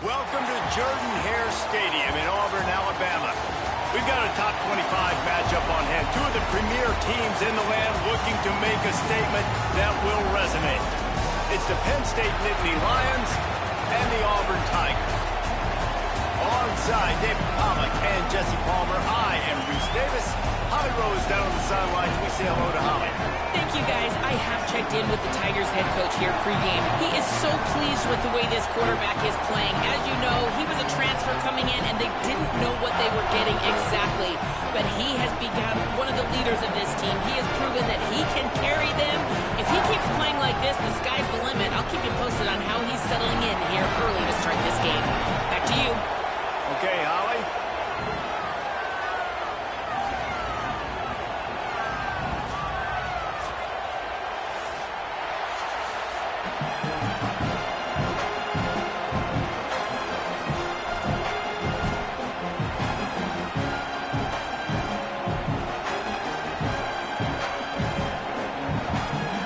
Welcome to Jordan-Hare Stadium in Auburn, Alabama. We've got a top 25 matchup on hand. Two of the premier teams in the land looking to make a statement that will resonate. It's the Penn State Nittany Lions and the Auburn Tigers. Alongside David Pollack and Jesse Palmer, I am Reese Davis. Holly Rose down on the sidelines. We say hello to Holly. Thank you, guys. I have checked in with the Tigers head coach here pregame. He is so pleased with the way this quarterback is playing. As you know, he was a transfer coming in, and they didn't know what they were getting exactly. But he has become one of the leaders of this team. He has proven that he can carry them. If he keeps playing like this, the sky's the limit. I'll keep you posted on how he's settling in here early to start this game. Back to you. Okay, Holly.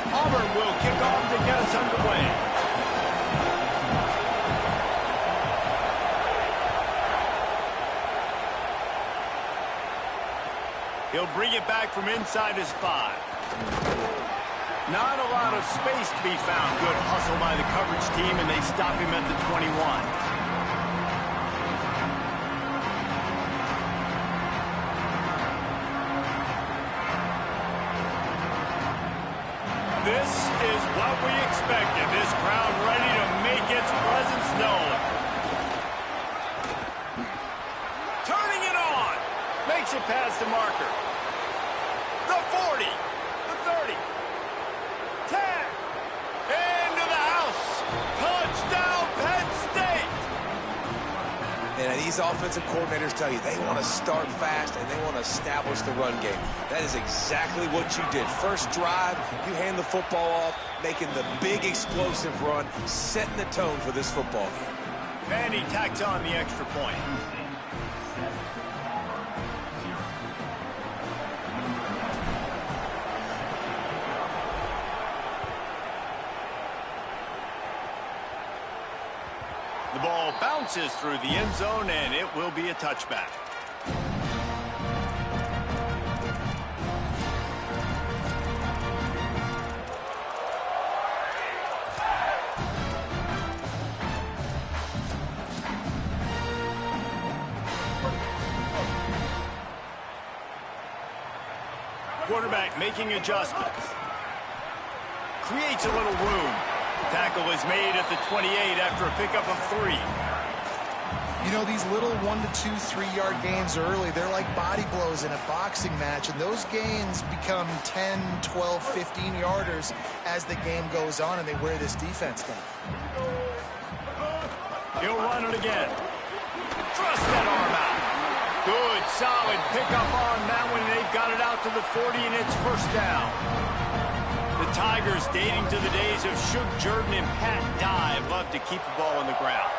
Auburn will kick off to get us underway. He'll bring it back from inside his 5. Not a lot of space to be found. Good hustle by the coverage team, and they stop him at the 21. This is what we expected. This crowd ready to make its presence known. Turning it on. Makes it past the marker. The 40, the 30, 10, into the house. Touchdown, Penn State. And these offensive coordinators tell you they want to start fast and they want to establish the run game. That is exactly what you did. First drive, you hand the football off, making the big explosive run, setting the tone for this football game. And he tacks on the extra point. The ball bounces through the end zone, and it will be a touchback. Quarterback making adjustments. Creates a little room. Tackle is made at the 28 after a pickup of 3. You know, these little 1 to 2, 3-yard gains early, they're like body blows in a boxing match, and those gains become 10, 12, 15-yarders as the game goes on, and they wear this defense down. He'll run it again. Thrust that arm out. Good, solid pickup on that one. They've got it out to the 40, and it's first down. The Tigers, dating to the days of Shug Jordan and Pat Dye, love to keep the ball on the ground.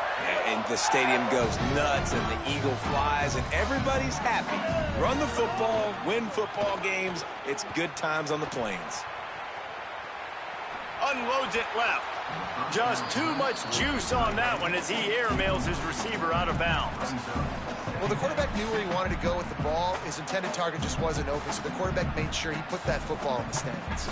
And the stadium goes nuts, and the eagle flies, and everybody's happy. Run the football, win football games. It's good times on the plains. Unloads it left. Just too much juice on that one as he airmails his receiver out of bounds. Well, the quarterback knew where he wanted to go with the ball. His intended target just wasn't open, so the quarterback made sure he put that football in the stands.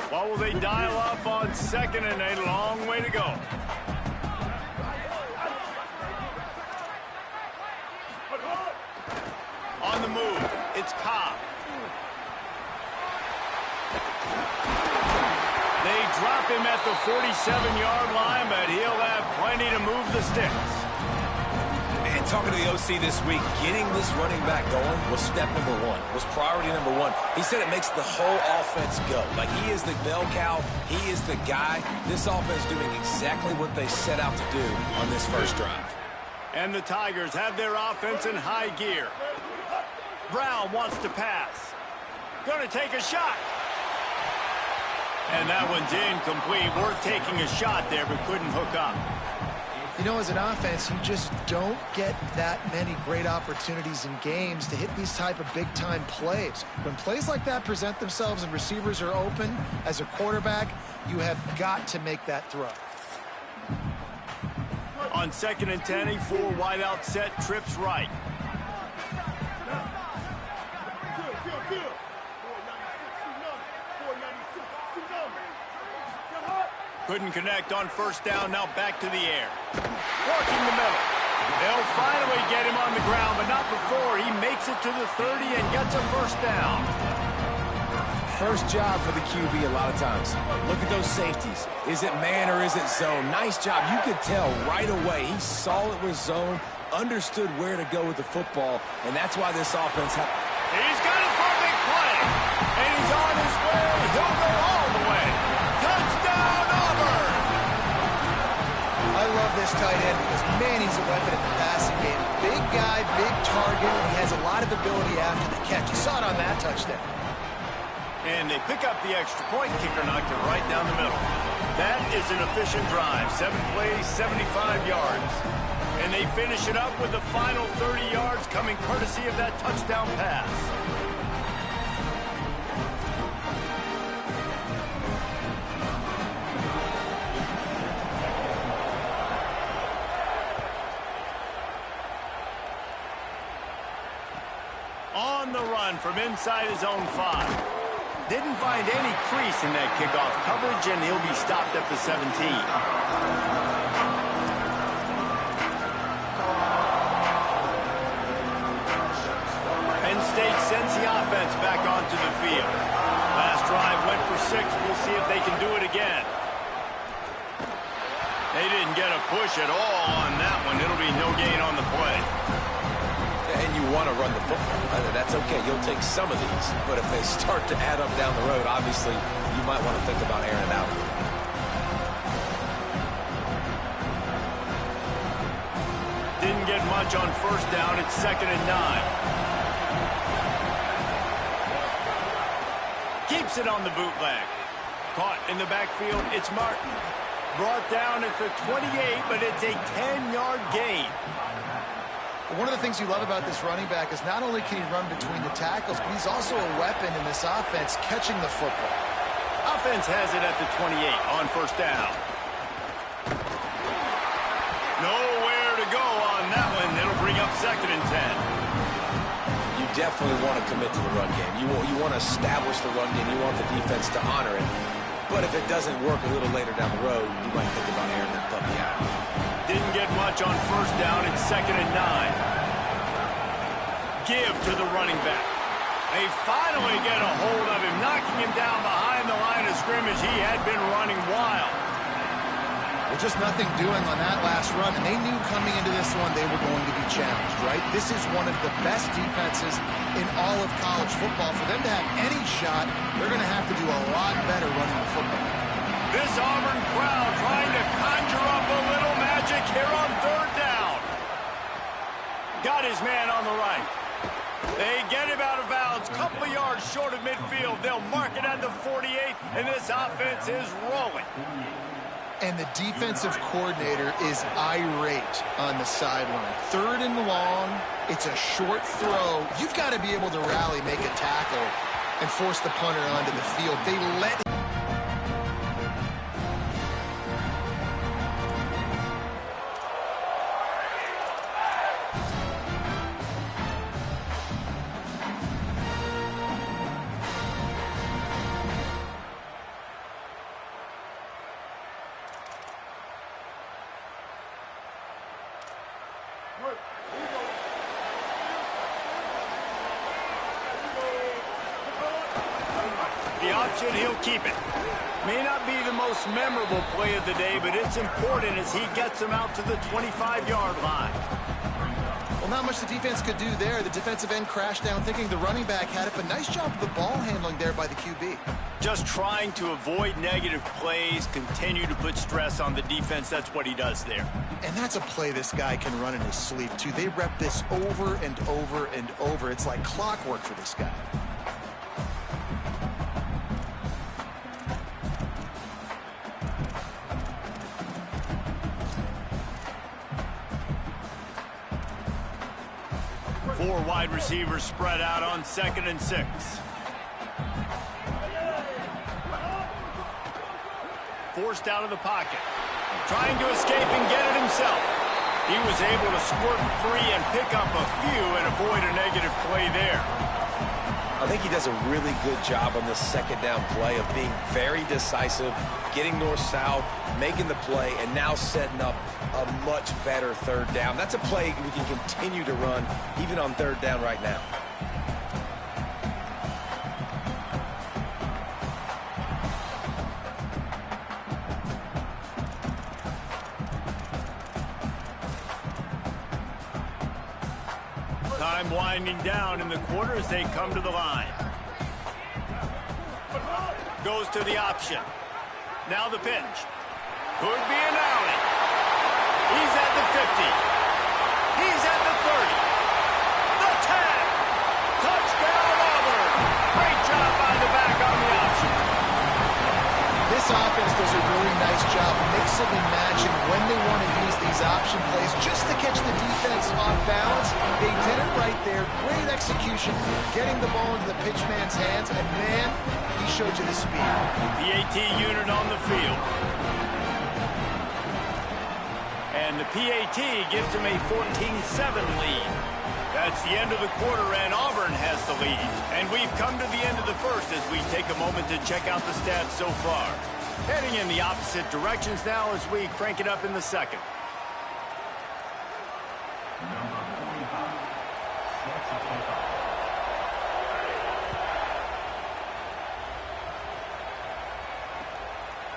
What will they dial up on second, and a long way to go? On the move, it's Cobb. They drop him at the 47-yard line, but he'll have plenty to move the sticks. And talking to the OC this week, getting this running back going was step number 1, was priority number 1. He said it makes the whole offense go. Like, he is the bell cow, he is the guy. This offense doing exactly what they set out to do on this first drive. And the Tigers have their offense in high gear. Brown wants to pass. Gonna take a shot. And that one's incomplete. Worth taking a shot there, but couldn't hook up. You know, as an offense, you just don't get that many great opportunities in games to hit these type of big-time plays. When plays like that present themselves and receivers are open, as a quarterback, you have got to make that throw. On 2nd and 10, a 4 wide out set, trips right. Couldn't connect on 1st down, now back to the air. Working the middle. They'll finally get him on the ground, but not before he makes it to the 30 and gets a 1st down. First job for the QB a lot of times. Look at those safeties. Is it man or is it zone? Nice job. You could tell right away. He saw it was zone, understood where to go with the football, and that's why this offense had... He's got it for a big play, and he's on his way. He'll go all the way. Touchdown, Auburn! I love this tight end because, man, he's a weapon in the passing game. Big guy, big target, and he has a lot of ability after the catch. You saw it on that touchdown. And they pick up the extra point. Kicker knocked it right down the middle. That is an efficient drive. 7 plays, 75 yards. And they finish it up with the final 30 yards coming courtesy of that touchdown pass. On the run from inside his own 5. Didn't find any crease in that kickoff coverage, and he'll be stopped at the 17. Penn State sends the offense back onto the field. Last drive went for 6. We'll see if they can do it again. They didn't get a push at all on that one. It'll be no gain on the play. And you want to run the football. That's okay. You'll take some of these. But if they start to add up down the road, obviously, you might want to think about airing it out. Didn't get much on 1st down. It's 2nd and 9. Keeps it on the bootleg. Caught in the backfield. It's Martin. Brought down at the 28, but it's a 10-yard gain. One of the things you love about this running back is not only can he run between the tackles, but he's also a weapon in this offense catching the football. Offense has it at the 28 on 1st down. Nowhere to go on that one. It'll bring up 2nd and 10. You definitely want to commit to the run game. You want to establish the run game. You want the defense to honor it. But if it doesn't work a little later down the road, you might think about airing that puppy out. Didn't get much on 1st down. It's 2nd and 9. Give to the running back. They finally get a hold of him, knocking him down behind the line of scrimmage. He had been running wild. Well, just nothing doing on that last run, and they knew coming into this one they were going to be challenged, right? This is one of the best defenses in all of college football. For them to have any shot, they're going to have to do a lot better running the football. This Auburn crowd trying to conjure up a little magic here on 3rd down. Got his man on the right. They get him out of bounds, couple of yards short of midfield. They'll mark it at the 48, and this offense is rolling. And the defensive coordinator is irate on the sideline. 3rd and long, it's a short throw. You've got to be able to rally, make a tackle, and force the punter onto the field. They let The option, he'll keep it. May not be the most memorable play of the day, but it's important as he gets him out to the 25-yard line. Well, not much the defense could do there. The defensive end crashed down thinking the running back had it, but nice job of the ball handling there by the QB. Just trying to avoid negative plays, continue to put stress on the defense. That's what he does there. And that's a play this guy can run in his sleep, too. They rep this over and over and over. It's like clockwork for this guy. Four wide receivers spread out on 2nd and 6. Forced out of the pocket. Trying to escape and get it himself. He was able to squirt free and pick up a few and avoid a negative play there. I think he does a really good job on this 2nd down play of being very decisive, getting north-south, making the play, and now setting up a much better 3rd down. That's a play we can continue to run even on 3rd down right now. Time winding down in the quarter as they come to the line. Goes to the option. Now the pitch. Could be an alley. He's at the 50. He's at the 30. The tag. Touchdown Auburn. Great job by the back on the option. This offense does a really nice job mixing and matching when they want to use these option plays just to catch the defense off balance. They did it right there. Great execution, getting the ball into the pitchman's hands, and man, he showed you the speed. The AT unit on the field. And the PAT gives him a 14-7 lead. That's the end of the quarter, and Auburn has the lead. And we've come to the end of the first as we take a moment to check out the stats so far. Heading in the opposite directions now as we crank it up in the 2nd.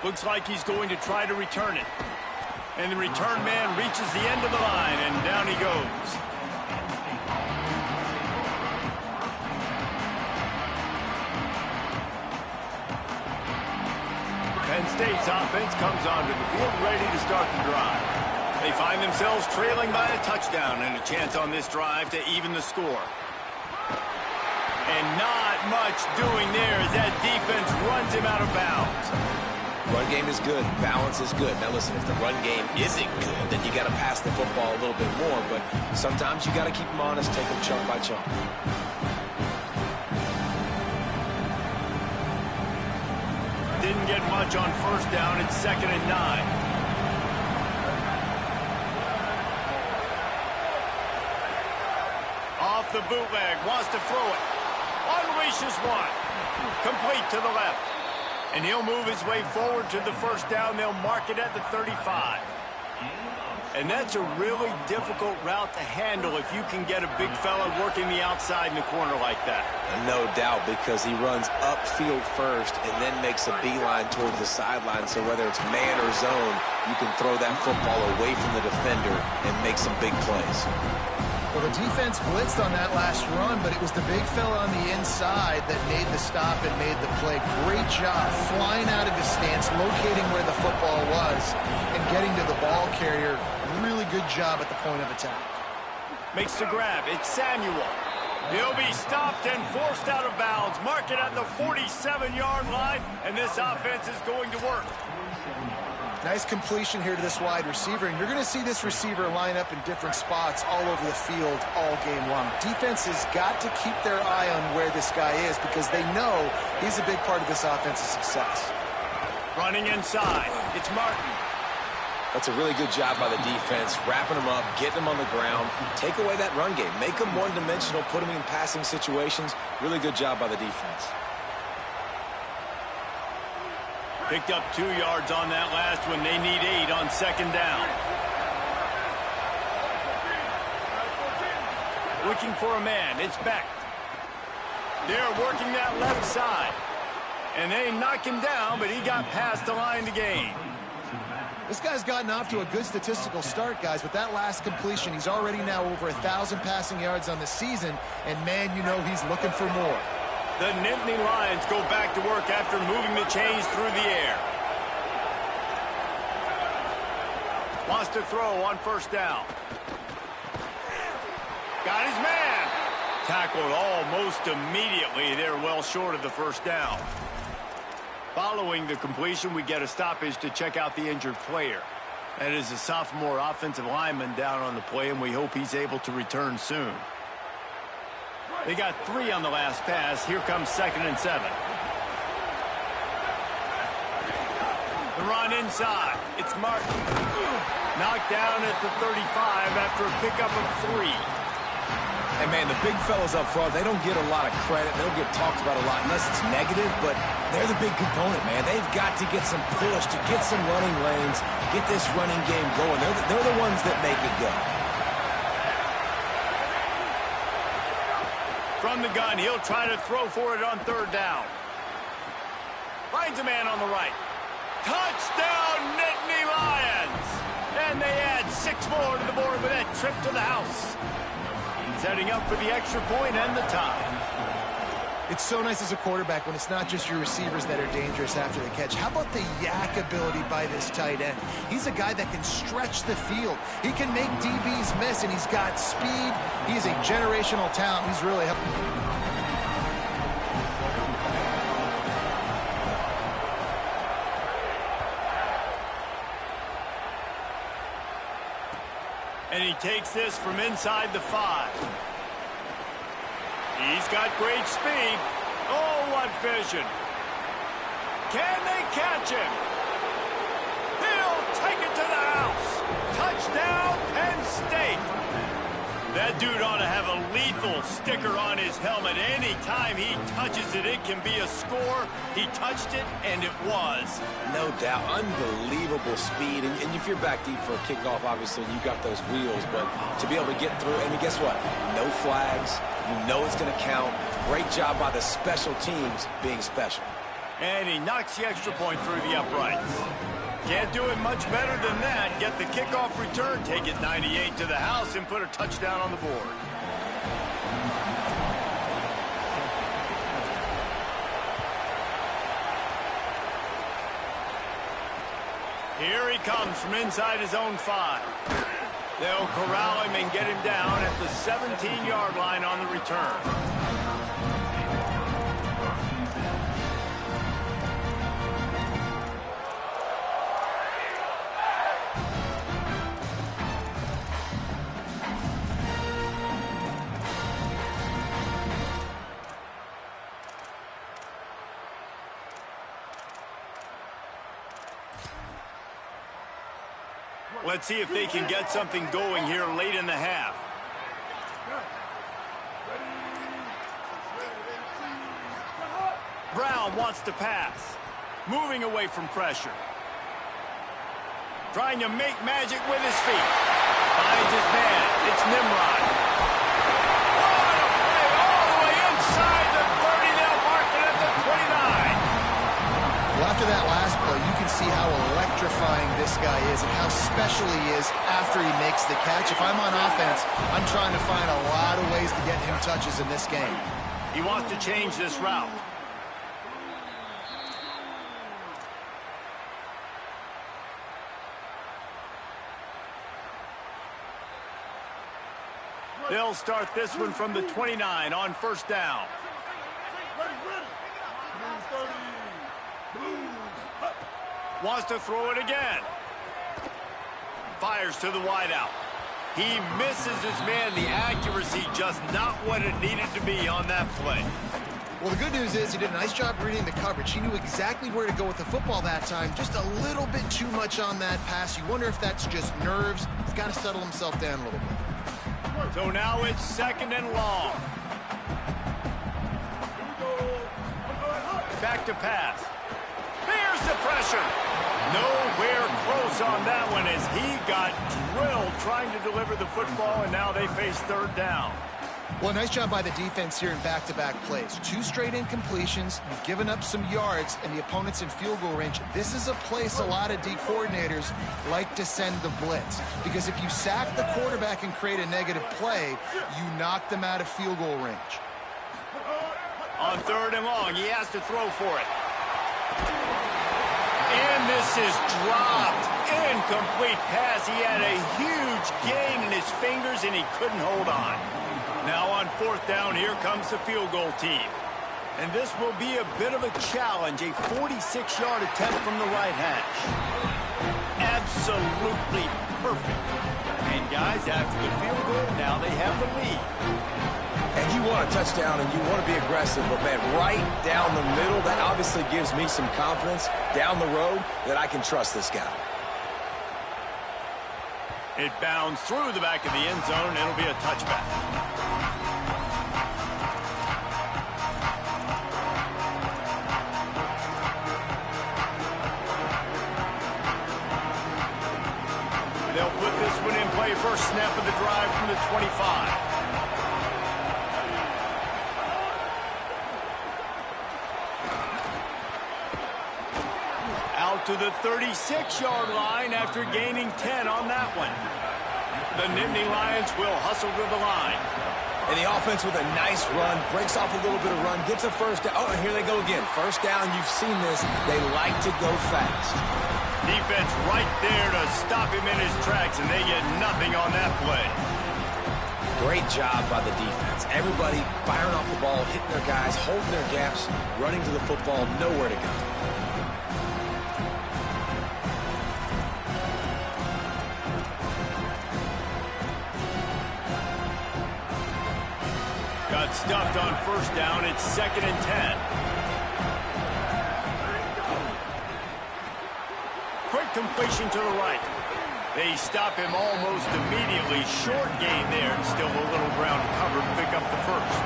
Looks like he's going to try to return it. And the return man reaches the end of the line, and down he goes. Penn State's offense comes onto the field ready to start the drive. They find themselves trailing by a touchdown and a chance on this drive to even the score. And not much doing there as that defense runs him out of bounds. Run game is good. Balance is good. Now listen, if the run game isn't good, then you got to pass the football a little bit more. But sometimes you got to keep them honest, take them chunk by chunk. Didn't get much on 1st down. It's 2nd and 9. Off the bootleg, wants to throw it. Unleashes one. Complete to the left. And he'll move his way forward to the 1st down. They'll mark it at the 35. And that's a really difficult route to handle if you can get a big fella working the outside in the corner like that. No doubt, because he runs upfield first and then makes a beeline towards the sideline. So whether it's man or zone, you can throw that football away from the defender and make some big plays. Well, the defense blitzed on that last run, but it was the big fella on the inside that made the stop and made the play. Great job flying out of his stance, locating where the football was, and getting to the ball carrier. Really good job at the point of attack. Makes the grab. It's Samuel. He'll be stopped and forced out of bounds. Mark it at the 47-yard line, and this offense is going to work. Nice completion here to this wide receiver, and you're going to see this receiver line up in different spots all over the field all game long. Defense has got to keep their eye on where this guy is because they know he's a big part of this offense's success. Running inside. It's Martin. That's a really good job by the defense, wrapping them up, getting them on the ground, take away that run game, make them one-dimensional, put them in passing situations. Really good job by the defense. Picked up 2 yards on that last one. They need 8 on 2nd down. Looking for a man. It's Beck. They're working that left side. And they knock him down, but he got past the line to gain. This guy's gotten off to a good statistical start, guys. With that last completion, he's already now over 1,000 passing yards on the season. And, man, you know he's looking for more. The Nittany Lions go back to work after moving the chains through the air. Wants to throw on 1st down. Got his man. Tackled almost immediately. They're well short of the 1st down. Following the completion, we get a stoppage to check out the injured player. That is a sophomore offensive lineman down on the play, and we hope he's able to return soon. They got 3 on the last pass. Here comes 2nd and 7. The run inside. It's Martin. Knocked down at the 35 after a pickup of 3. And, man, the big fellas up front, they don't get a lot of credit. They don't get talked about a lot unless it's negative, but they're the big component, man. They've got to get some push, to get some running lanes, get this running game going. They're the ones that make it go. From the gun, he'll try to throw for it on 3rd down. Finds a man on the right. Touchdown, Nittany Lions! And they add 6 more to the board with that trip to the house. Setting up for the extra point and the tie. It's so nice as a quarterback when it's not just your receivers that are dangerous after the catch. How about the yak ability by this tight end? He's a guy that can stretch the field. He can make DBs miss, and he's got speed. He's a generational talent. He's really helping. And he takes this from inside the 5. He's got great speed. Oh, what vision. Can they catch him? He'll take it to the house. Touchdown, Penn State. That dude ought to have a lethal sticker on his helmet. Anytime he touches it, it can be a score. He touched it, and it was. No doubt. Unbelievable speed. And if you're back deep for a kickoff, obviously, you got those wheels. But to be able to get through, and guess what? No flags. You know it's going to count. Great job by the special teams being special. And he knocks the extra point through the uprights. Can't do it much better than that. Get the kickoff return, take it 98 to the house, and put a touchdown on the board. Here he comes from inside his own 5. They'll corral him and get him down at the 17-yard line on the return. Let's see if they can get something going here late in the half. Brown wants to pass. Moving away from pressure. Trying to make magic with his feet. Finds his man. It's Nimrod. What a play all the way inside the 30. They'll mark it at the 29. Well, after that last play, you can see how electrifying this guy is and how special he is after he makes the catch. If I'm on offense, I'm trying to find a lot of ways to get him touches in this game. He wants to change this route. They'll start this one from the 29 on 1st down. Wants to throw it again. Fires to the wideout. He misses his man. The accuracy just not what it needed to be on that play. Well, the good news is he did a nice job reading the coverage. He knew exactly where to go with the football that time. Just a little bit too much on that pass. You wonder if that's just nerves. He's got to settle himself down a little bit. So now it's 2nd and long. Back to pass. There's the pressure. Nowhere close on that one as he got drilled trying to deliver the football, and now they face 3rd down. Well, nice job by the defense here in back-to-back plays. 2 straight incompletions. You've given up some yards, and the opponent's in field goal range. This is a place a lot of D coordinators like to send the blitz, because if you sack the quarterback and create a negative play, you knock them out of field goal range. On 3rd and long, he has to throw for it. And this is dropped. Incomplete pass. He had a huge gain in his fingers, and he couldn't hold on. Now on 4th down, here comes the field goal team. And this will be a bit of a challenge, a 46-yard attempt from the right hash. Absolutely perfect. And guys, after the field goal, now they have the lead. And You want a touchdown and you want to be aggressive, but, man, right down the middle, that obviously gives me some confidence down the road that I can trust this guy. It bounds through the back of the end zone. It'll be a touchback. They'll put this one in play. First snap of the drive from the 25. Out to the 36-yard line after gaining 10 on that one. The Nittany Lions will hustle to the line. And the offense with a nice run, breaks off a little bit of run, gets a first down. Oh, and here they go again. First down, you've seen this. They like to go fast. Defense right there to stop him in his tracks, and they get nothing on that play. Great job by the defense. Everybody firing off the ball, hitting their guys, holding their gaps, running to the football, nowhere to go. Got stuffed on first down. It's 2nd and 10. Quick completion to the right. They stop him almost immediately. Short gain there, and still a little ground to cover to pick up the first.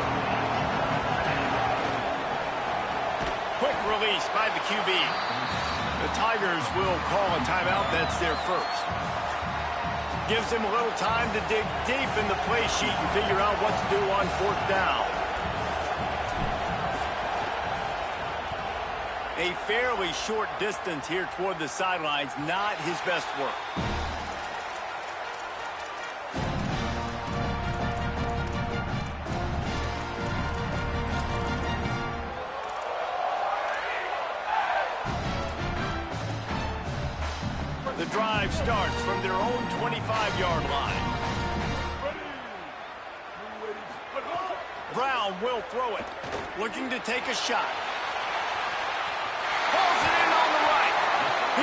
Quick release by the QB. The Tigers will call a timeout. That's their first. Gives him a little time to dig deep in the play sheet and figure out what to do on fourth down. A fairly short distance here toward the sidelines, not his best work. The drive starts from their own 25-yard line. Brown will throw it, looking to take a shot. Pulls it in on the right.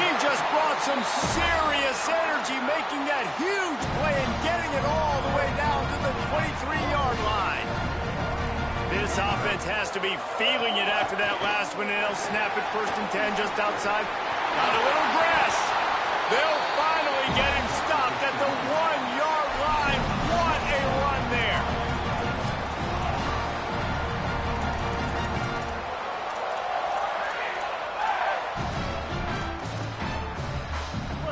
He just brought some serious energy, making that huge play and getting it all the way down to the 23-yard line. This offense has to be feeling it after that last one, and they'll snap it 1st and 10 just outside. Got a little grass. They'll finally get him stopped at the 1-yard line. What a run there.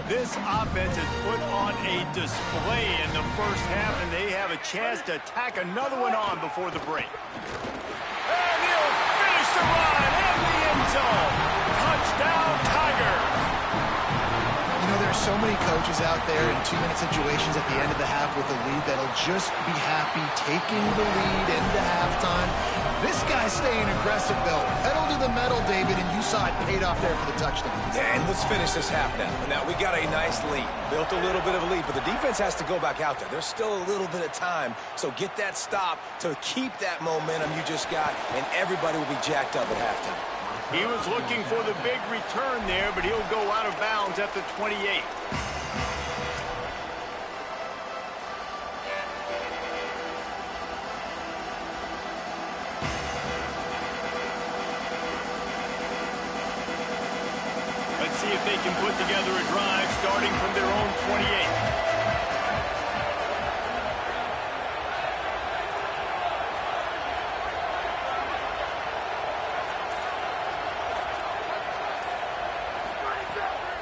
This offense has put on a display in the first half, and they have a chance to tack another one on before the break. And he'll finish the run in the end zone. Touchdown, Tigers. You know, there's so many coaches out there in 2-minute situations at the end of the half with a lead that'll just be happy taking the lead into halftime. This guy's staying aggressive, though. Pedal to the metal, David, and you saw it paid off there for the touchdown. Yeah, and let's finish this half now. Now, we got a nice lead. Built a little bit of a lead, but the defense has to go back out there. There's still a little bit of time, so get that stop to keep that momentum you just got, and everybody will be jacked up at halftime. He was looking for the big return there, but he'll go out of bounds at the 28. Let's see if they can put together a drive starting from their own 28.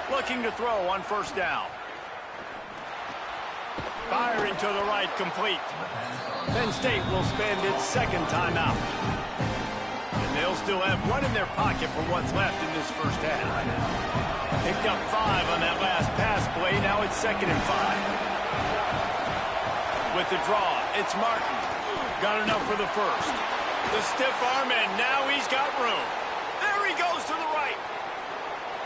Looking to throw on first down. Firing to the right, complete. Penn State will spend its 2nd timeout. And they'll still have one in their pocket for what's left in this first half. Picked up 5 on that last pass play. Now it's 2nd and 5. With the draw, it's Martin. Got enough for the first. The stiff arm, and now he's got room. There he goes to the right.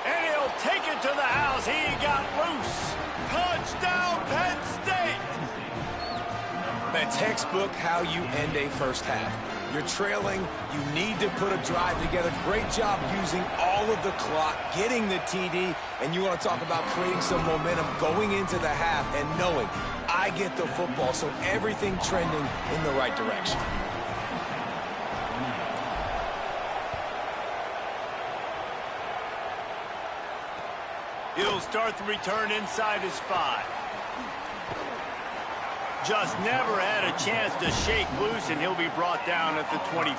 And he'll take it to the house. He got loose. Touchdown, Penn State. Man, textbook how you end a first half. You're trailing. You need to put a drive together. Great job using all of the clock, getting the TD, and you want to talk about creating some momentum going into the half and knowing I get the football, so everything trending in the right direction. He'll start the return inside his 5. Just never had a chance to shake loose, and he'll be brought down at the 24.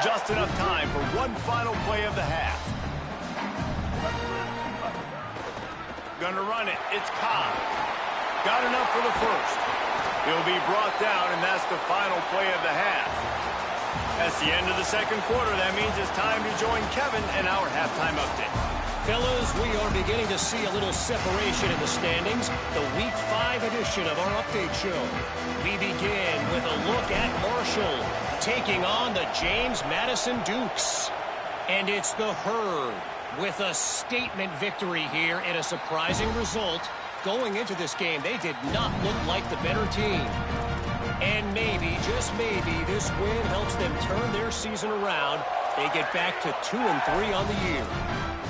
Just enough time for one final play of the half. Gonna run it. It's Cobb. Got enough for the first. He'll be brought down, and that's the final play of the half. That's the end of the second quarter. That means it's time to join Kevin in our halftime update. Fellas, we are beginning to see a little separation in the standings. The Week 5 edition of our update show. We begin with a look at Marshall taking on the James Madison Dukes. And it's the Herd with a statement victory here in a surprising result. Going into this game, they did not look like the better team. And maybe, just maybe, this win helps them turn their season around. They get back to 2-3 on the year.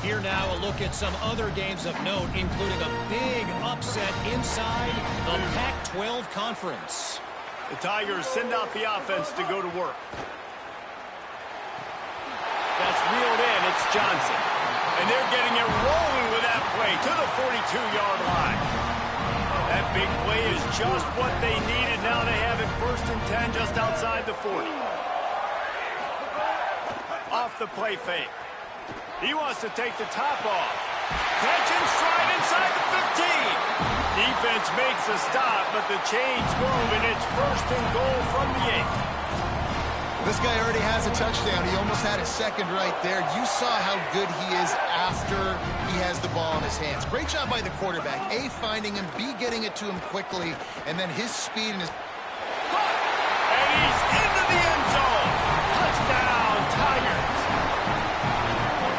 Here now, a look at some other games of note, including a big upset inside the Pac-12 Conference. The Tigers send out the offense to go to work. That's reeled in. It's Johnson. And they're getting it rolling with that play to the 42-yard line. That big play is just what they needed. Now they have it 1st and 10 just outside the 40. Off the play fake. He wants to take the top off. Catch and stride inside the 15. Defense makes a stop, but the chains move, and it's 1st and goal from the 8. This guy already has a touchdown. He almost had his second right there. You saw how good he is after he has the ball in his hands. Great job by the quarterback. A, finding him, B, getting it to him quickly, and then his speed and his... And he's into the end zone. Touchdown, Tigers.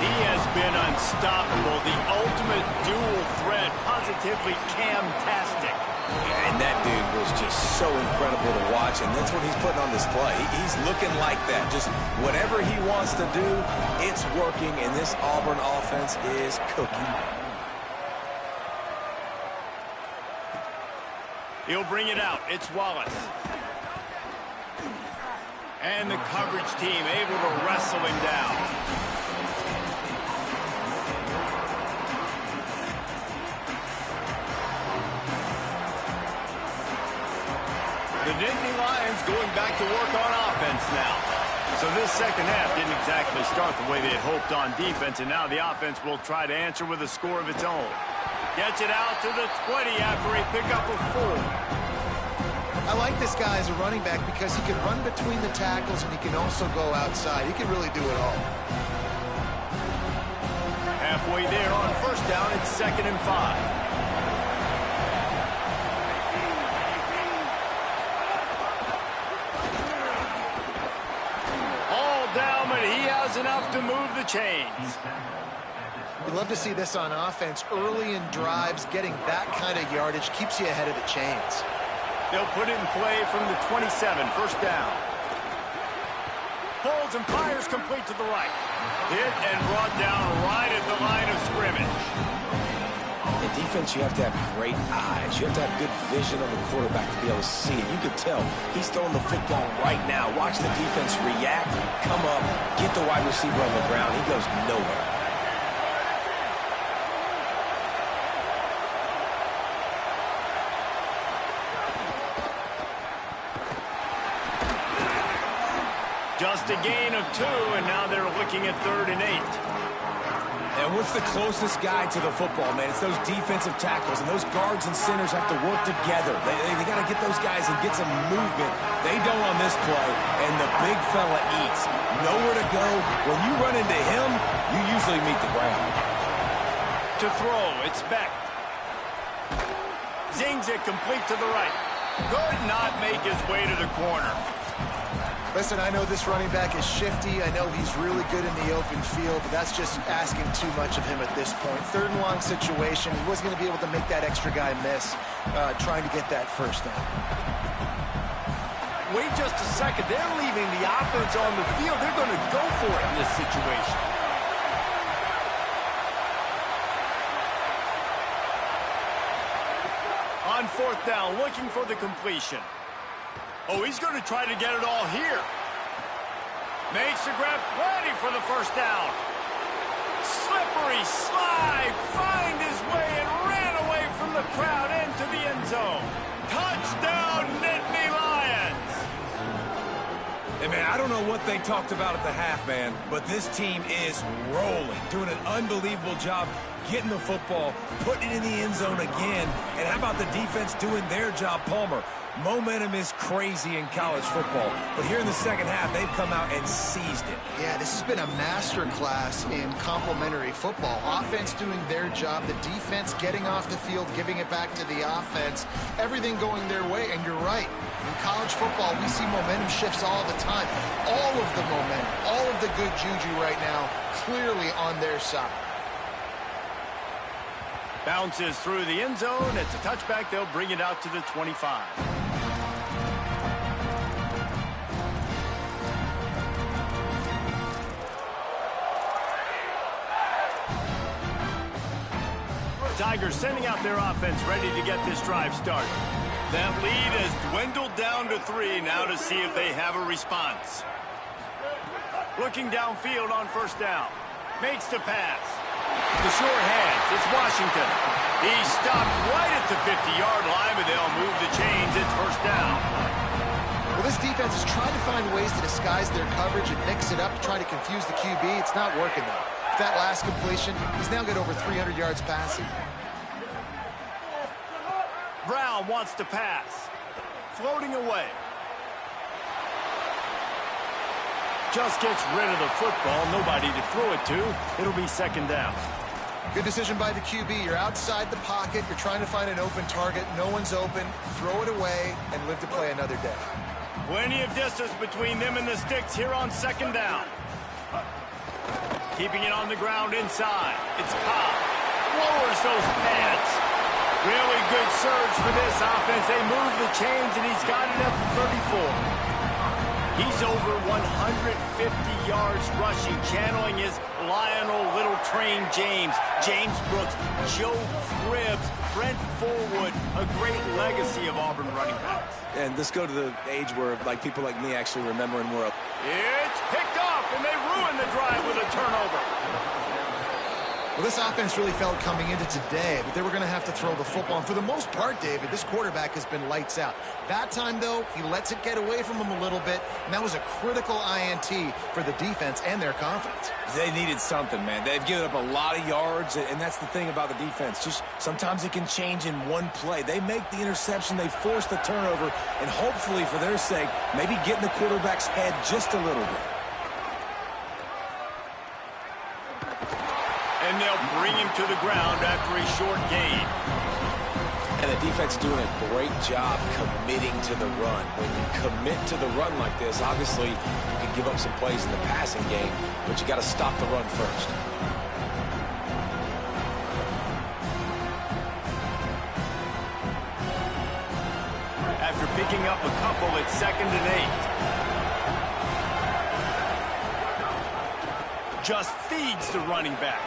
He has been unstoppable. The ultimate dual threat, positively Cam-tastic. And that dude was just so incredible to watch, and that's what he's putting on display. He's looking like that. Just whatever he wants to do, it's working, and this Auburn offense is cooking. He'll bring it out. It's Wallace. And the coverage team able to wrestle him down. The Nittany Lions going back to work on offense now. So this second half didn't exactly start the way they had hoped on defense, and now the offense will try to answer with a score of its own. Gets it out to the 20 after a pickup of 4. I like this guy as a running back because he can run between the tackles and he can also go outside. He can really do it all. Halfway there on 1st down, it's 2nd and 5. Enough to move the chains. We'd love to see this on offense. Early in drives, getting that kind of yardage keeps you ahead of the chains. They'll put it in play from the 27, 1st down. Holds and fires complete to the right. Hit and brought down right at the line of scrimmage. In defense, you have to have great eyes. You have to have good vision on the quarterback to be able to see it. You can tell he's throwing the football right now. Watch the defense react, come up, get the wide receiver on the ground. He goes nowhere. Just a gain of 2, and now they're looking at 3rd and 8. And what's the closest guy to the football, man? It's those defensive tackles, and those guards and centers have to work together. They got to get those guys and get some movement. They don't on this play, and the big fella eats. Nowhere to go. When you run into him, you usually meet the ground. To throw, it's Beck. Zings it complete to the right. Could not make his way to the corner. Listen, I know this running back is shifty. I know he's really good in the open field, but that's just asking too much of him at this point. 3rd and long situation. He wasn't going to be able to make that extra guy miss trying to get that 1st down. Wait just a second. They're leaving the offense on the field. They're going to go for it in this situation. On 4th down, looking for the completion. Oh, he's going to try to get it all here. Makes the grab, plenty for the first down. Slippery slide, find his way and ran away from the crowd into the end zone. Touchdown, Nittany Lions! Hey, man, I don't know what they talked about at the half, man, but this team is rolling, doing an unbelievable job getting the football, putting it in the end zone again. And how about the defense doing their job, Palmer? Momentum is crazy in college football, but here in the second half, they've come out and seized it. Yeah, this has been a masterclass in complementary football. Offense doing their job, the defense getting off the field, giving it back to the offense, everything going their way, and you're right. In college football, we see momentum shifts all the time. All of the momentum, all of the good juju right now, clearly on their side. Bounces through the end zone. It's a touchback. They'll bring it out to the 25. Tigers sending out their offense ready to get this drive started. That lead has dwindled down to 3 now to see if they have a response. Looking downfield on first down. Makes the pass. The short hands. It's Washington. He's stopped right at the 50-yard line, but they'll move the chains. It's first down. Well, this defense is trying to find ways to disguise their coverage and mix it up to try to confuse the QB. It's not working, though. With that last completion, he's now got over 300 yards passing. Brown wants to pass. Floating away. Just gets rid of the football. Nobody to throw it to. It'll be second down. Good decision by the QB. You're outside the pocket. You're trying to find an open target. No one's open. Throw it away and live to play another day. Plenty of distance between them and the sticks here on second down. Keeping it on the ground inside. It's Cobb. Lowers those pads. Really good surge for this offense. They move the chains, and he's got it up to 34. He's over 150 yards rushing, channeling his Lionel Little Train James, James Brooks, Joe Cribbs, Brent Fullwood, a great legacy of Auburn running backs. And let's go to the age where people like me actually remember and we're up. It's picked off, and they ruin the drive with a turnover. Well, this offense really felt coming into today that they were going to have to throw the football. And for the most part, David, this quarterback has been lights out. That time, though, he lets it get away from him a little bit, and that was a critical INT for the defense and their confidence. They needed something, man. They've given up a lot of yards, and that's the thing about the defense. Just sometimes it can change in one play. They make the interception, they force the turnover, and hopefully, for their sake, maybe get in the quarterback's head just a little bit. And they'll bring him to the ground after a short gain. And the defense doing a great job committing to the run. When you commit to the run like this, obviously you can give up some plays in the passing game, but you got to stop the run first. After picking up a couple, it's 2nd and 8. Just feeds the running back.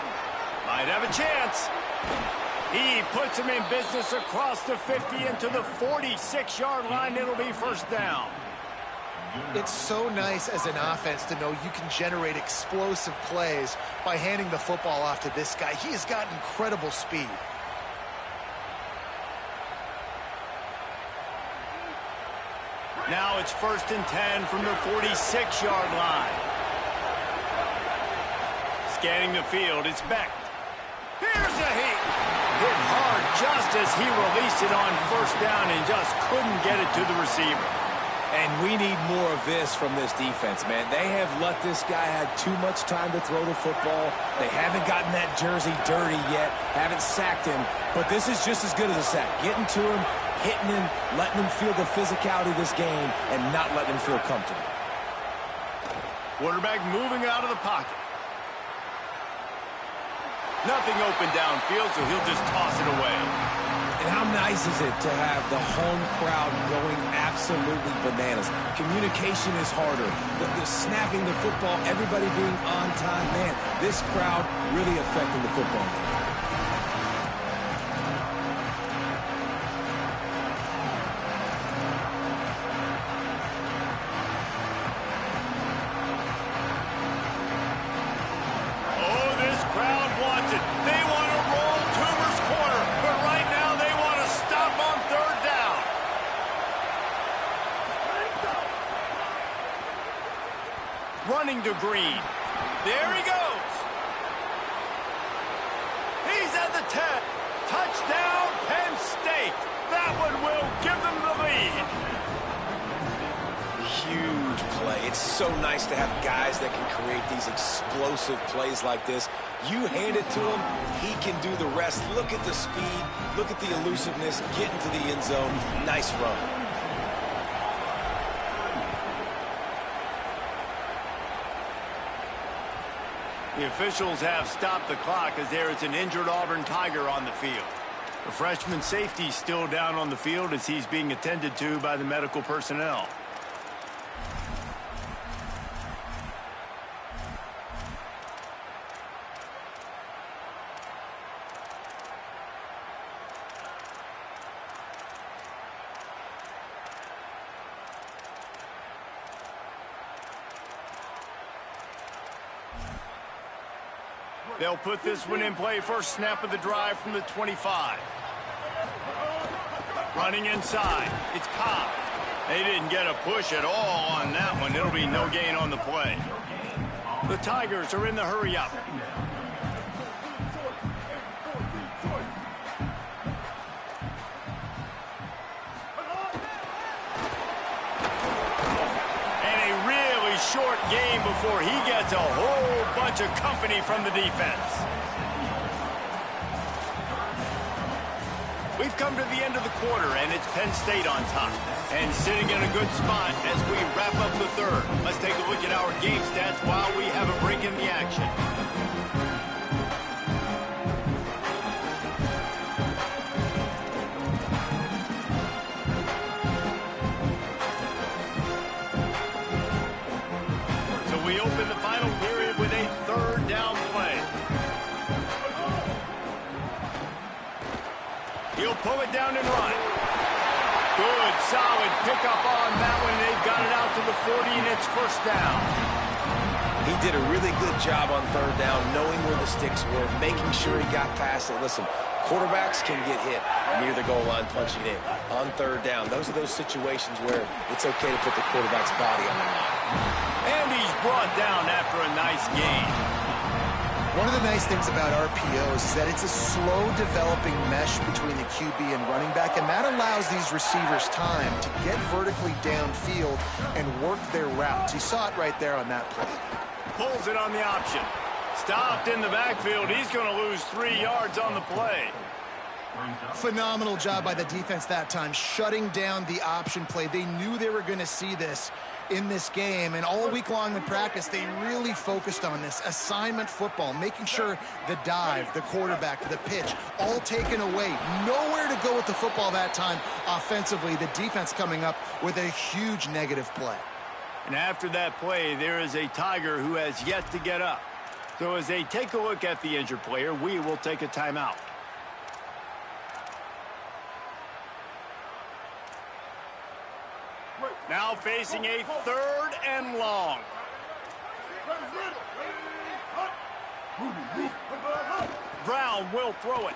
Might have a chance. He puts him in business across the 50 into the 46-yard line. It'll be first down. It's so nice as an offense to know you can generate explosive plays by handing the football off to this guy. He has got incredible speed. Now it's 1st and 10 from the 46-yard line. Scanning the field, it's Beck. Here's a hit. Hit hard just as he released it on first down and just couldn't get it to the receiver. And we need more of this from this defense, man. They have let this guy have too much time to throw the football. They haven't gotten that jersey dirty yet, haven't sacked him. But this is just as good as a sack. Getting to him, hitting him, letting him feel the physicality of this game, and not letting him feel comfortable. Quarterback moving out of the pocket. Nothing open downfield, so he'll just toss it away. And how nice is it to have the home crowd going absolutely bananas? Communication is harder. The snapping the football, everybody being on time. Man, this crowd really affecting the football game. green. There he goes. He's at the 10. Touchdown, Penn State. That one will give them the lead. Huge play. It's so nice to have guys that can create these explosive plays like this. You hand it to him, he can do the rest. Look at the speed, look at the elusiveness, get into the end zone. Nice run. The officials have stopped the clock as there is an injured Auburn Tiger on the field. The freshman safety is still down on the field as he's being attended to by the medical personnel. They'll put this one in play. First snap of the drive from the 25. Running inside. It's Cobb. They didn't get a push at all on that one. It'll be no gain on the play. The Tigers are in the hurry up. Short game before he gets a whole bunch of company from the defense. We've come to the end of the quarter, and it's Penn State on top. And sitting in a good spot as we wrap up the third. Let's take a look at our game stats while we have a break in the action. Pull it down and run. Good, solid pickup on that one. They've got it out to the 40, and it's first down. He did a really good job on third down, knowing where the sticks were, making sure he got past it. Listen, quarterbacks can get hit near the goal line punching in. On third down, those are those situations where it's okay to put the quarterback's body on the line. And he's brought down after a nice gain. One of the nice things about RPOs is that it's a slow-developing mesh between the QB and running back, and that allows these receivers time to get vertically downfield and work their routes. You saw it right there on that play. Pulls it on the option. Stopped in the backfield. He's going to lose 3 yards on the play. Phenomenal job by the defense that time, shutting down the option play. They knew they were going to see this in this game, and all week long in practice they really focused on this assignment football, making sure the dive, the quarterback, the pitch, all taken away. Nowhere to go with the football that time offensively. The defense coming up with a huge negative play. And after that play, there is a Tiger who has yet to get up. So as they take a look at the injured player, we will take a timeout. Now facing a third and long. Brown will throw it.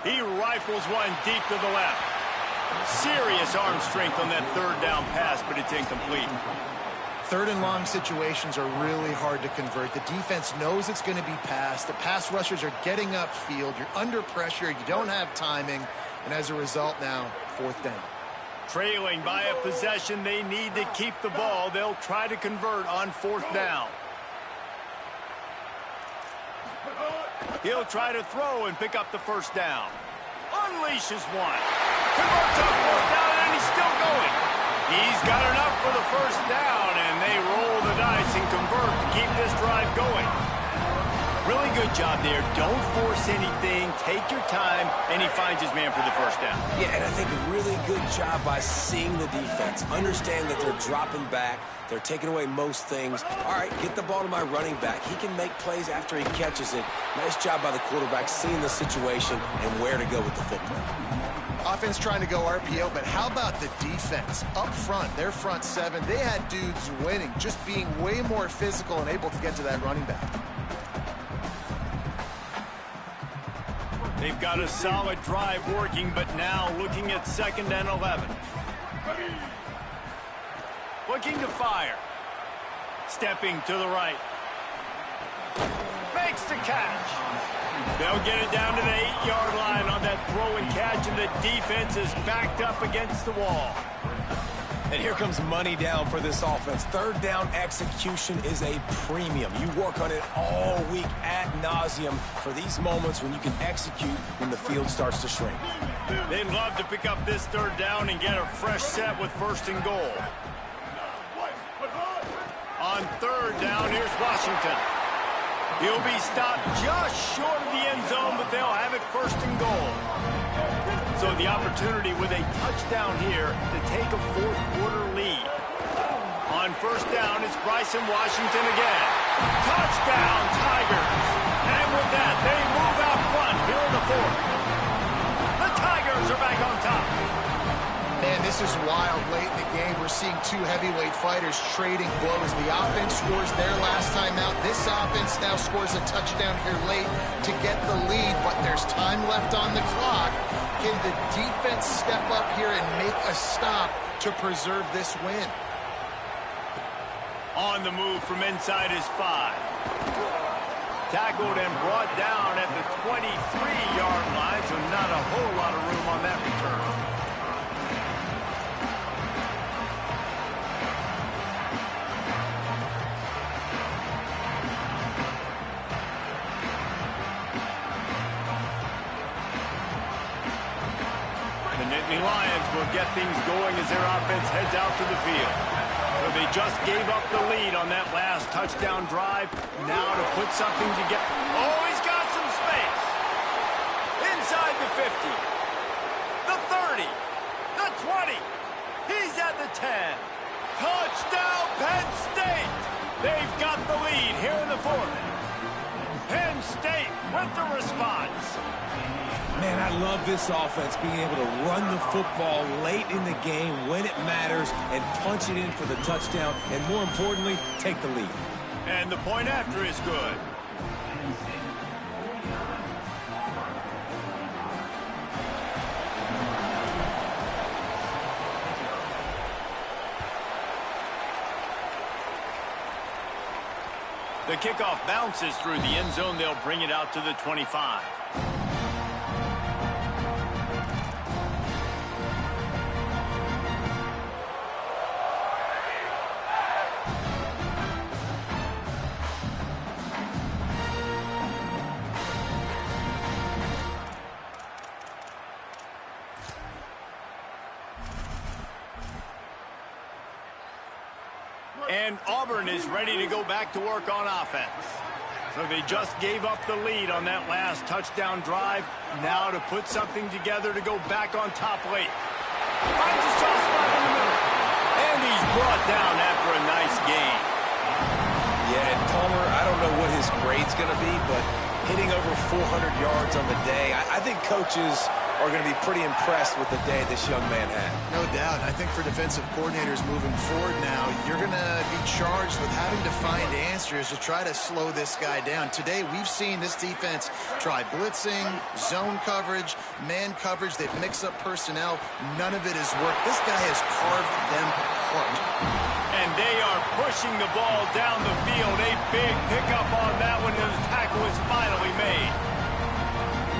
He rifles one deep to the left. Serious arm strength on that third down pass, but it's incomplete. Third and long situations are really hard to convert. The defense knows it's going to be passed. The pass rushers are getting upfield. You're under pressure. You don't have timing. And as a result now, fourth down. Trailing by a possession, they need to keep the ball. They'll try to convert on fourth down. He'll try to throw and pick up the first down. Unleashes one. Converts on fourth down, and he's still going. He's got enough for the first down, and they roll the dice and convert to keep this drive going. Really good job there. Don't force anything. Take your time, and he finds his man for the first down. Yeah, and I think a really good job by seeing the defense. Understand that they're dropping back. They're taking away most things. All right, get the ball to my running back. He can make plays after he catches it. Nice job by the quarterback seeing the situation and where to go with the football. Offense trying to go RPO, but how about the defense? Up front, their front seven, they had dudes winning, just being way more physical and able to get to that running back. They've got a solid drive working, but now looking at 2nd and 11. Looking to fire. Stepping to the right. Makes the catch. They'll get it down to the 8-yard line on that throw and catch, and the defense is backed up against the wall. And here comes money down for this offense. Third down execution is a premium. You work on it all week ad nauseum for these moments when you can execute when the field starts to shrink. They'd love to pick up this third down and get a fresh set with 1st and goal. On 3rd down, here's Washington. He'll be stopped just short of the end zone, but they'll have it 1st and goal. So the opportunity with a touchdown here to take a 4th-quarter lead. On 1st down, it's Bryson Washington again. Touchdown, Tigers. And with that, they move out front here in the 4th. The Tigers are back on top. Man, this is wild. Late in the game, we're seeing 2 heavyweight fighters trading blows. The offense scores their last time out. This offense now scores a touchdown here late to get the lead, but there's time left on the clock. Can the defense step up here and make a stop to preserve this win? On the move from inside his 5. Tackled and brought down at the 23-yard line, so not a whole lot of room on that return. The Lions will get things going as their offense heads out to the field. So they just gave up the lead on that last touchdown drive. Now to put something together. Oh, he's got some space. Inside the 50. The 30. The 20. He's at the 10. Touchdown, Penn State. They've got the lead here in the 4th. Penn State with the response. Man, I love this offense being able to run the football late in the game when it matters and punch it in for the touchdown and, more importantly, take the lead. And the point after is good. The kickoff bounces through the end zone. They'll bring it out to the 25. And Auburn is ready to go back to work on offense. So they just gave up the lead on that last touchdown drive. Now to put something together to go back on top late. Finds a soft spot in the middle. And he's brought down after a nice gain. Yeah, and Palmer, I don't know what his grade's going to be, but hitting over 400 yards on the day, I think coaches are going to be pretty impressed with the day this young man had. No doubt. I think for defensive coordinators moving forward now, you're going to be charged with having to find answers to try to slow this guy down. Today, we've seen this defense try blitzing, zone coverage, man coverage. They mix up personnel. None of it has worked. This guy has carved them apart. And they are pushing the ball down the field. A big pickup on that one, and the tackle is finally made.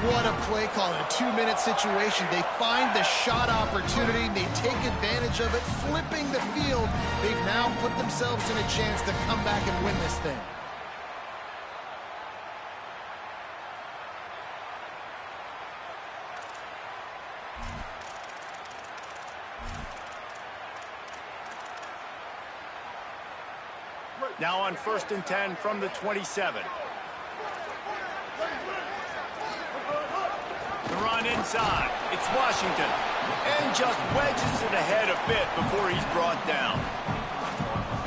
What a play call in a 2-minute situation. They find the shot opportunity. They take advantage of it, flipping the field. They've now put themselves in a chance to come back and win this thing. Now on 1st and 10 from the 27. The run inside. It's Washington. And just wedges it ahead a bit before he's brought down.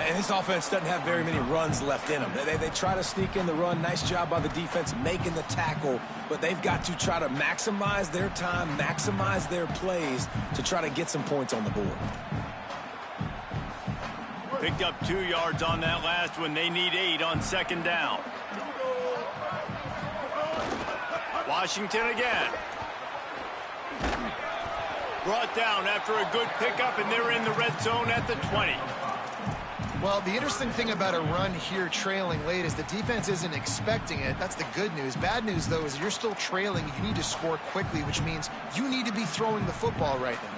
And this offense doesn't have very many runs left in them. They try to sneak in the run. Nice job by the defense making the tackle. But they've got to try to maximize their time, maximize their plays to try to get some points on the board. Picked up 2 yards on that last one. They need 8 on 2nd down. Washington again. Brought down after a good pickup, and they're in the red zone at the 20. Well, the interesting thing about a run here trailing late is the defense isn't expecting it. That's the good news. Bad news, though, is you're still trailing. You need to score quickly, which means you need to be throwing the football right now.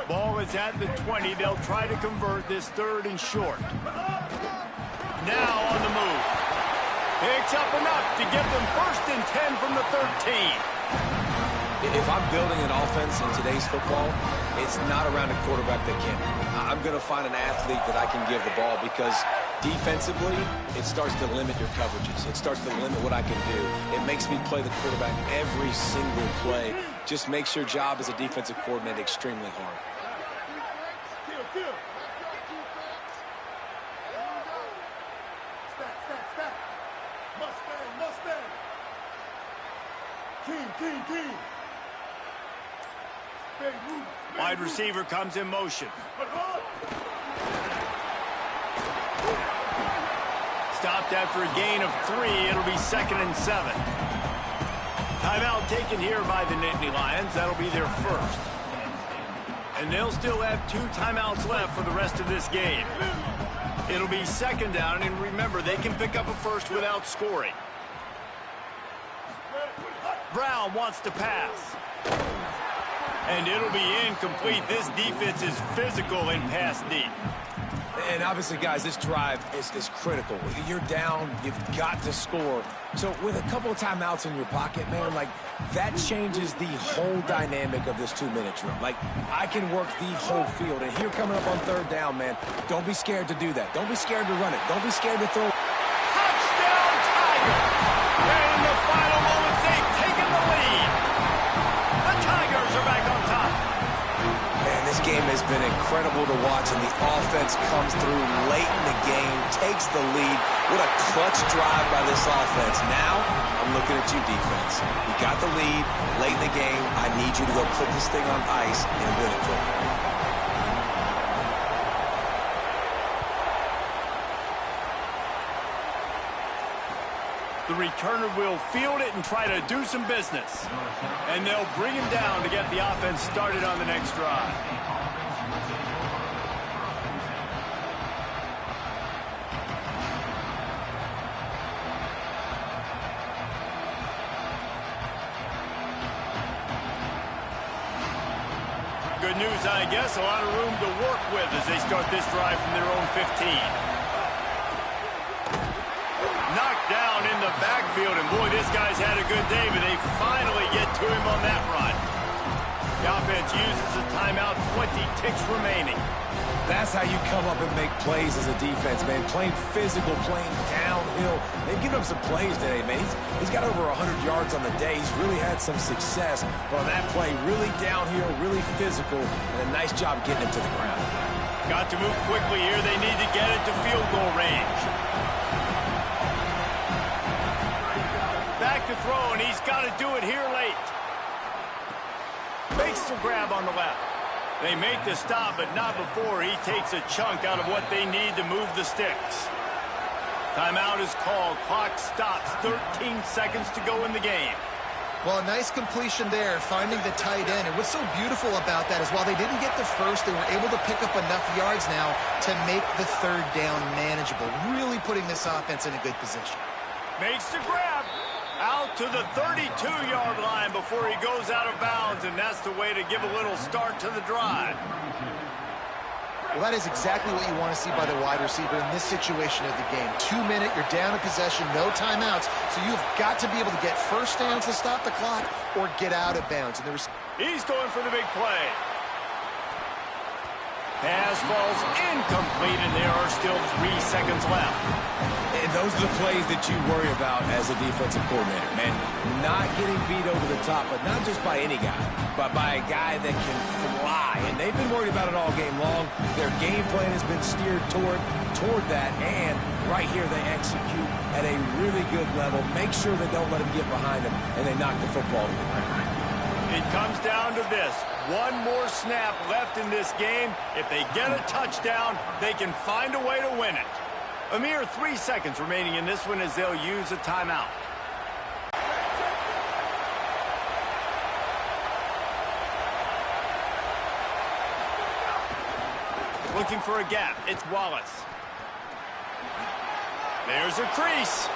Ball is at the 20. They'll try to convert this 3rd and short. Now on the move. Picks up enough to give them 1st and 10 from the 13. If I'm building an offense in today's football, it's not around a quarterback that can. I'm going to find an athlete that I can give the ball because defensively, it starts to limit your coverages. It starts to limit what I can do. It makes me play the quarterback every single play. Just makes your job as a defensive coordinator extremely hard. Wide receiver comes in motion. Stopped after a gain of 3. It'll be 2nd and 7. Timeout taken here by the Nittany Lions. That'll be their 1st. And they'll still have 2 timeouts left for the rest of this game. It'll be 2nd down, and remember, they can pick up a 1st without scoring. Brown wants to pass. And it'll be incomplete. This defense is physical in pass deep. And obviously, guys, this drive is critical. You're down. You've got to score. So with a couple of timeouts in your pocket, man, like, that changes the whole dynamic of this 2-minute drill. Like, I can work the whole field. And here coming up on 3rd down, man, don't be scared to do that. Don't be scared to run it. Don't be scared to throw. Touchdown, Tigers! And in the final moments, they've taken the lead. The Tigers are back on top. Man, this game has been incredible to watch, and the offense comes through late in the game, takes the lead. What a clutch drive by this offense. Now, I'm looking at you, defense. You got the lead late in the game. I need you to go put this thing on ice and win it for me. The returner will field it and try to do some business. And they'll bring him down to get the offense started on the next drive. Good news, I guess. A lot of room to work with as they start this drive from their own 15. Knocked down in the backfield, and boy, this guy's had a good day, but they finally get to him on that run. The offense uses a timeout, 20 ticks remaining. That's how you come up and make plays as a defense, man. Playing physical, playing downhill. They've given up some plays today, man. He's got over 100 yards on the day. He's really had some success. But on that play, really downhill, really physical, and a nice job getting him to the ground. Got to move quickly here. They need to get it to field goal range. Back to throw, and he's got to do it here late. Makes the grab on the left. They make the stop, but not before he takes a chunk out of what they need to move the sticks. Timeout is called. Clock stops. 13 seconds to go in the game. Well, a nice completion there, finding the tight end. And what's so beautiful about that is while they didn't get the 1st, they were able to pick up enough yards now to make the 3rd down manageable, really putting this offense in a good position. Makes the grab. Out to the 32-yard line before he goes out of bounds, and that's the way to give a little start to the drive. Well, that is exactly what you want to see by the wide receiver in this situation of the game. 2 minute, you're down in possession, no timeouts, so you've got to be able to get 1st downs to stop the clock or get out of bounds. And he's going for the big play. Pass falls incomplete, and there are still 3 seconds left. And those are the plays that you worry about as a defensive coordinator, man. Not getting beat over the top, but not just by any guy, but by a guy that can fly. And they've been worried about it all game long. Their game plan has been steered toward that, and right here they execute at a really good level. Make sure they don't let them get behind them, and they knock the football to the ground. It comes down to this. One more snap left in this game. If they get a touchdown, they can find a way to win it. A mere 3 seconds remaining in this one as they'll use a timeout. Looking for a gap. It's Wallace. There's a crease.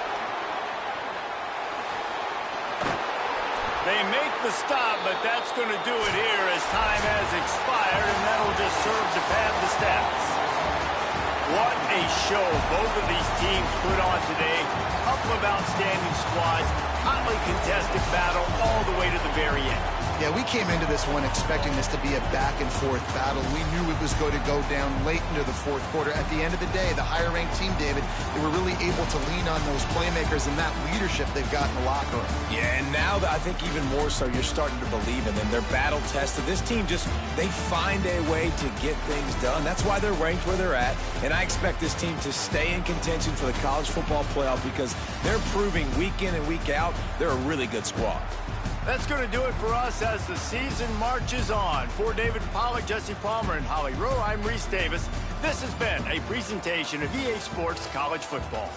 They make the stop, but that's going to do it here as time has expired, and that'll just serve to pad the stats. What a show both of these teams put on today. Couple of outstanding squads, hotly contested battle all the way to the very end. Yeah, we came into this one expecting this to be a back-and-forth battle. We knew it was going to go down late into the fourth quarter. At the end of the day, the higher-ranked team, David, they were really able to lean on those playmakers and that leadership they've got in the locker room. Yeah, and now I think even more so, you're starting to believe in them. They're battle-tested. This team they find a way to get things done. That's why they're ranked where they're at, and I expect this team to stay in contention for the college football playoff because they're proving week in and week out they're a really good squad. That's going to do it for us as the season marches on. For David Pollack, Jesse Palmer, and Holly Rowe, I'm Reese Davis. This has been a presentation of EA Sports College Football.